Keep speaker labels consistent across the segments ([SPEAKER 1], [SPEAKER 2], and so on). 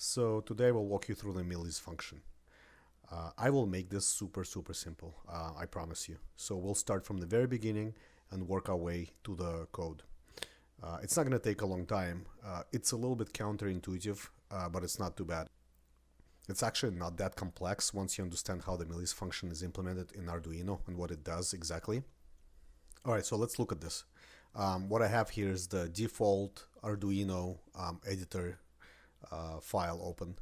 [SPEAKER 1] So today we'll walk you through the Millis function. I will make this super simple, I promise you. So we'll start from the very beginning and work our way to the code. It's not going to take a long time. It's a little bit counterintuitive, but it's not too bad. It's actually not that complex once you understand how the Millis function is implemented in Arduino and what it does exactly. Alright, so let's look at this. What I have here is the default Arduino editor file open.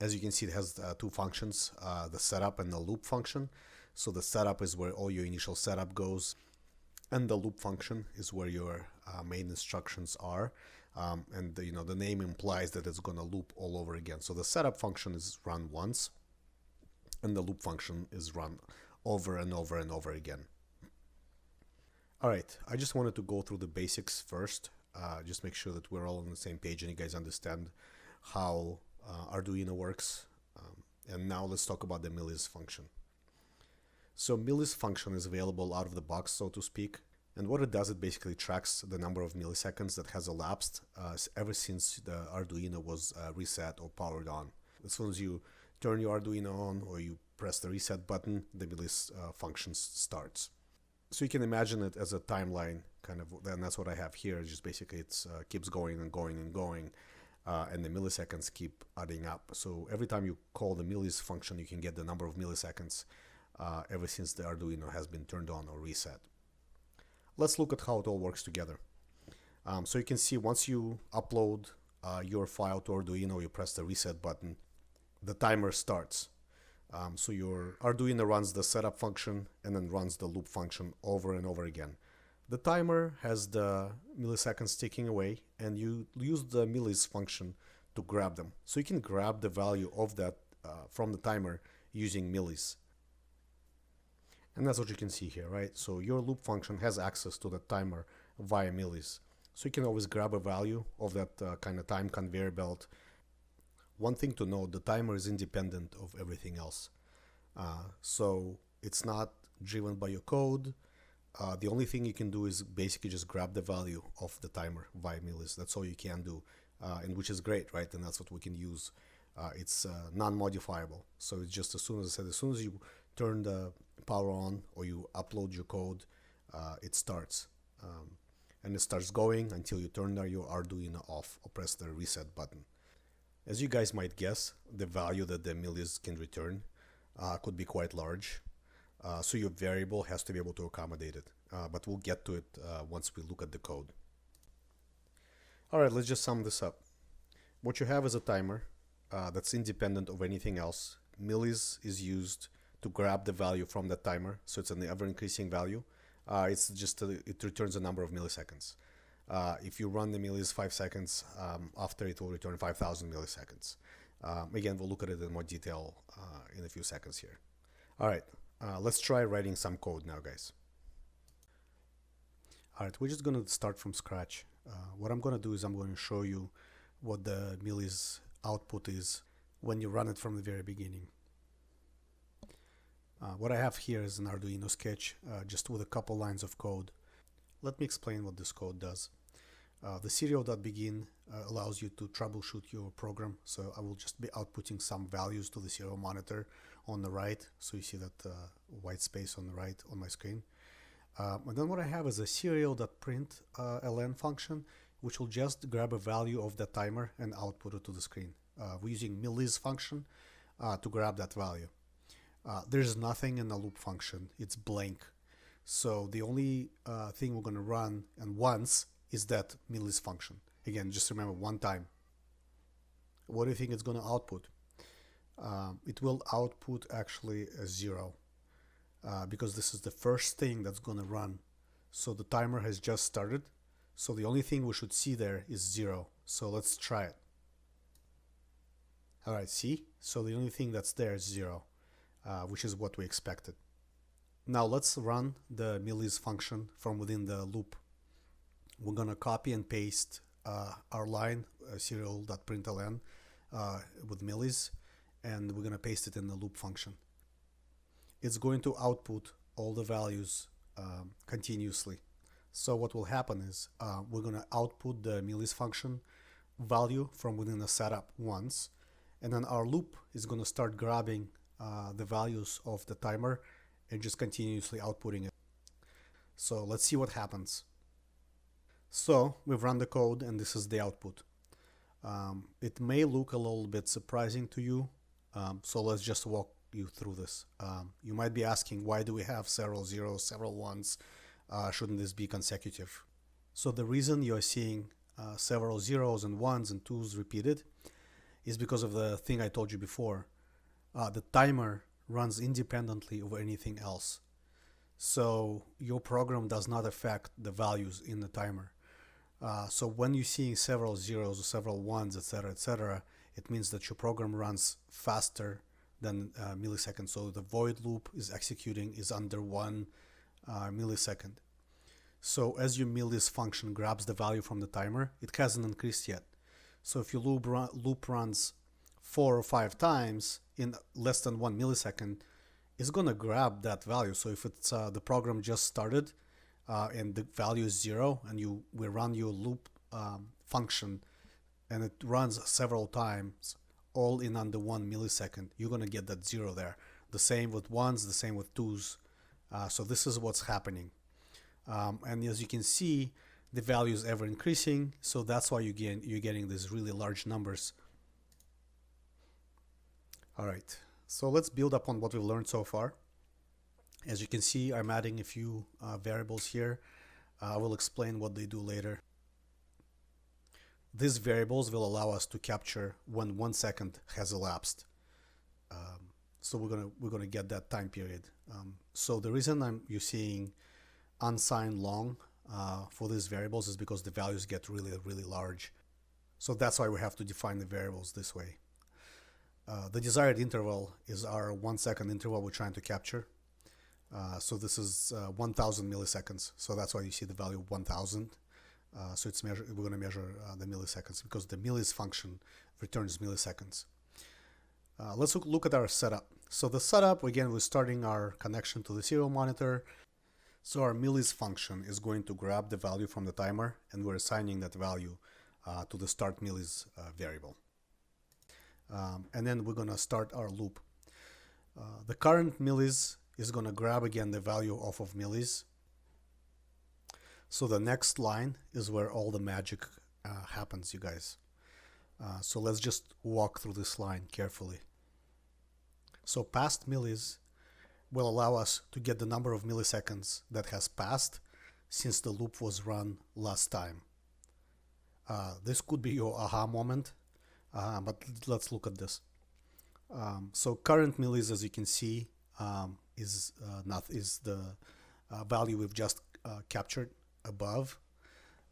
[SPEAKER 1] As you can see, it has two functions, the setup and the loop function. So the setup is where all your initial setup goes, and the loop function is where your main instructions are. And the name implies that it's going to loop all over again. So the setup function is run once, and the loop function is run over and over and over again. Alright, I just wanted to go through the basics first, just make sure that we're all on the same page and you guys understand how Arduino works. And now let's talk about the Millis function. So Millis function is available out of the box, so to speak. And what it does, it basically tracks the number of milliseconds that has elapsed ever since the Arduino was reset or powered on. As soon as you turn your Arduino on or you press the reset button, the Millis function starts. So you can imagine it as a timeline kind of, and that's what I have here. Just basically it keeps going and going and going. And the milliseconds keep adding up. So every time you call the Millis function, you can get the number of milliseconds ever since the Arduino has been turned on or reset. Let's look at how it all works together. So you can see once you upload your file to Arduino, you press the reset button, the timer starts. So your Arduino runs the setup function and then runs the loop function over and over again. The timer has the milliseconds ticking away, and you use the Millis function to grab them. So you can grab the value of that from the timer using Millis. And that's what you can see here, right? So your loop function has access to the timer via Millis. So you can always grab a value of that kind of time conveyor belt. One thing to note, the timer is independent of everything else. So it's not driven by your code. The only thing you can do is basically just grab the value of the timer via Millis. That's all you can do, and which is great, right? And that's what we can use. It's non-modifiable. So it's just as soon as you turn the power on or you upload your code, it starts. And it starts going until you turn your Arduino off or press the reset button. As you guys might guess, the value that the Millis can return could be quite large. So your variable has to be able to accommodate it, but we'll get to it once we look at the code. Alright, let's just sum this up. What you have is a timer that's independent of anything else. Millis is used to grab the value from the timer, so it's an ever-increasing value. It returns a number of milliseconds. If you run the Millis 5 seconds, after it will return 5,000 milliseconds. Again, we'll look at it in more detail in a few seconds here. Alright. Let's try writing some code now, guys. Alright, we're just going to start from scratch. What I'm going to do is I'm going to show you what the Millis output is when you run it from the very beginning. What I have here is an Arduino sketch, just with a couple lines of code. Let me explain what this code does. The serial.begin allows you to troubleshoot your program, so I will just be outputting some values to the serial monitor on the right, so you see that white space on the right on my screen. And then what I have is a serial.print ln function, which will just grab a value of the timer and output it to the screen. We're using Millis function to grab that value. There's nothing in the loop function, it's blank. So the only thing we're going to run and once is that Millis function. Again, just remember one time. What do you think it's going to output? It will output actually a 0 because this is the first thing that's going to run. So the timer has just started. So the only thing we should see there is 0. So let's try it. Alright, see? So the only thing that's there is 0, which is what we expected. Now let's run the Millis function from within the loop. We're going to copy and paste our line, serial.println with Millis, and we're going to paste it in the loop function. It's going to output all the values continuously. So what will happen is we're going to output the Millis function value from within the setup once, and then our loop is going to start grabbing the values of the timer and just continuously outputting it. So let's see what happens. So we've run the code and this is the output. It may look a little bit surprising to you, so let's just walk you through this. You might be asking, why do we have several zeros, several ones? Shouldn't this be consecutive? So the reason you're seeing several zeros and ones and twos repeated is because of the thing I told you before. The timer runs independently of anything else. So your program does not affect the values in the timer. So when you're seeing several zeros or several ones, etc., it means that your program runs faster than milliseconds. So the void loop is executing is under 1 millisecond. So as your Millis function grabs the value from the timer, it hasn't increased yet. So if your loop runs 4 or 5 times in less than 1 millisecond, it's gonna grab that value. So if it's the program just started and the value is 0, and we run your loop function and it runs several times, all in under 1 millisecond, you're gonna get that 0 there. The same with ones, the same with twos. So this is what's happening. And as you can see, the value is ever increasing, so that's why you're getting these really large numbers. All right, so let's build up on what we've learned so far. As you can see, I'm adding a few variables here. I will explain what they do later. These variables will allow us to capture when 1 second has elapsed. So we're gonna get that time period. So the reason you're seeing unsigned long for these variables is because the values get really large. So that's why we have to define the variables this way. The desired interval is our 1 second interval we're trying to capture. So this is 1000 milliseconds. So that's why you see the value 1000. So we're going to measure the milliseconds because the Millis function returns milliseconds. Let's look at our setup. So the setup, again, we're starting our connection to the serial monitor. So our Millis function is going to grab the value from the timer, and we're assigning that value to the start Millis variable. And then we're going to start our loop. The current Millis is going to grab again the value off of Millis. So the next line is where all the magic happens, you guys. So let's just walk through this line carefully. So past Millis will allow us to get the number of milliseconds that has passed since the loop was run last time. This could be your aha moment, but let's look at this. So current Millis, as you can see, is the value we've just captured above,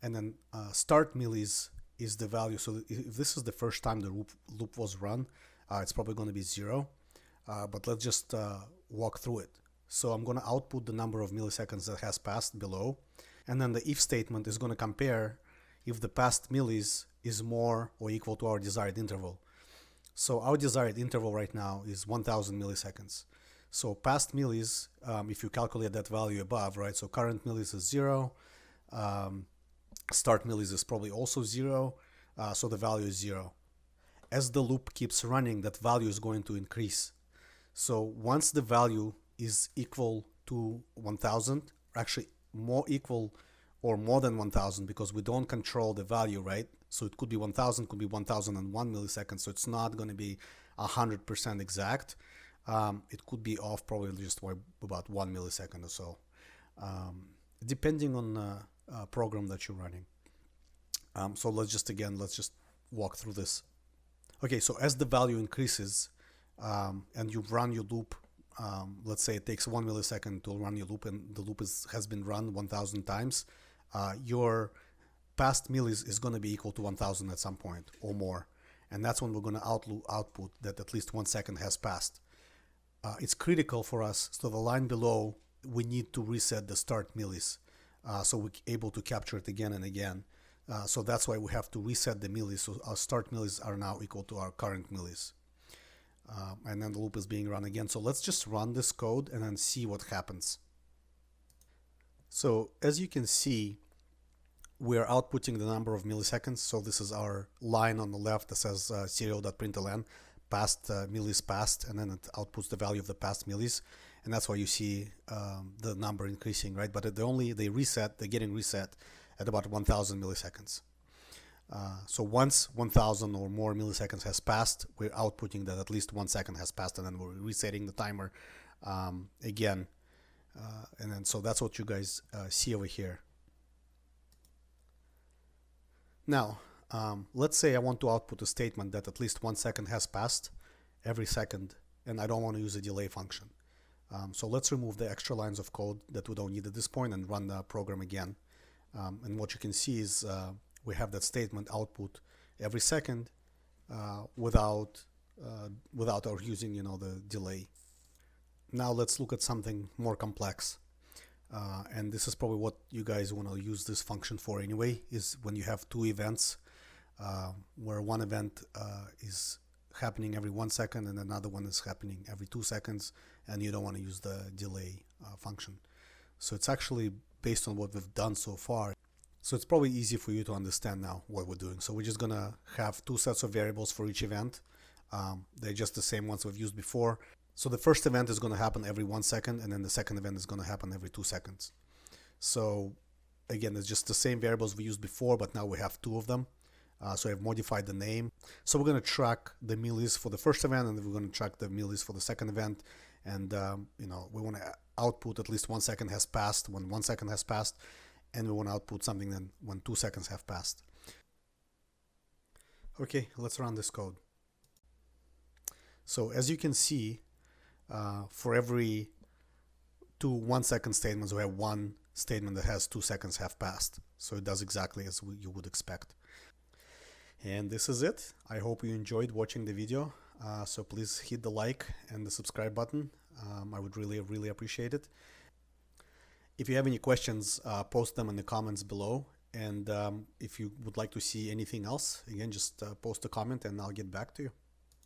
[SPEAKER 1] and then start Millis is the value. So if this is the first time the loop was run, it's probably going to be 0. But let's just walk through it. So I'm going to output the number of milliseconds that has passed below, and then the if statement is going to compare if the past Millis is more or equal to our desired interval. So our desired interval right now is 1000 milliseconds. So past Millis, if you calculate that value above, right? So current Millis is 0. Start Millis is probably also 0. So the value is 0. As the loop keeps running, that value is going to increase. So once the value is equal to 1000, actually more equal or more than 1000, because we don't control the value, right? So it could be 1000, could be 1001 milliseconds. So it's not going to be 100% exact. It could be off probably just by about 1 millisecond or so, depending on the program that you're running. So let's just walk through this. Okay, so as the value increases, and you run your loop, let's say it takes 1 millisecond to run your loop, and the loop has been run 1000 times, your past Millis is going to be equal to 1000 at some point or more, and that's when we're going to output that at least 1 second has passed. It's critical for us, so the line below, we need to reset the start Millis, so we're able to capture it again and again. So that's why we have to reset the Millis. So our start Millis are now equal to our current Millis. And then the loop is being run again. So let's just run this code and then see what happens. So as you can see, we're outputting the number of milliseconds. So this is our line on the left that says serial.println past millis passed, and then it outputs the value of the past millis, and that's why you see the number increasing, right? But they're getting reset at about 1000 milliseconds. So once 1000 or more milliseconds has passed, we're outputting that at least 1 second has passed, and then we're resetting the timer again. And then so that's what you guys see over here. Now, let's say I want to output a statement that at least 1 second has passed every second, and I don't want to use a delay function. So let's remove the extra lines of code that we don't need at this point and run the program again. And what you can see is we have that statement output every second without our using, the delay. Now let's look at something more complex. And this is probably what you guys want to use this function for anyway, is when you have two events where one event is happening every 1 second and another one is happening every 2 seconds, and you don't want to use the delay function. So it's actually based on what we've done so far. So it's probably easy for you to understand now what we're doing. So we're just going to have two sets of variables for each event. They're just the same ones we've used before. So the first event is going to happen every 1 second, and then the second event is going to happen every 2 seconds. So again, it's just the same variables we used before, but now we have two of them. So I've modified the name. So we're going to track the millis for the first event, and then we're going to track the millis for the second event. And we want to output at least 1 second has passed when 1 second has passed, and we want to output something then when 2 seconds have passed. Okay, let's run this code. So as you can see, for every two 1 second statements, we have one statement that has 2 seconds have passed. So it does exactly as you would expect. And this is it. I hope you enjoyed watching the video. So please hit the like and the subscribe button. I would really appreciate it. If you have any questions, post them in the comments below. And if you would like to see anything else, again, just post a comment and I'll get back to you.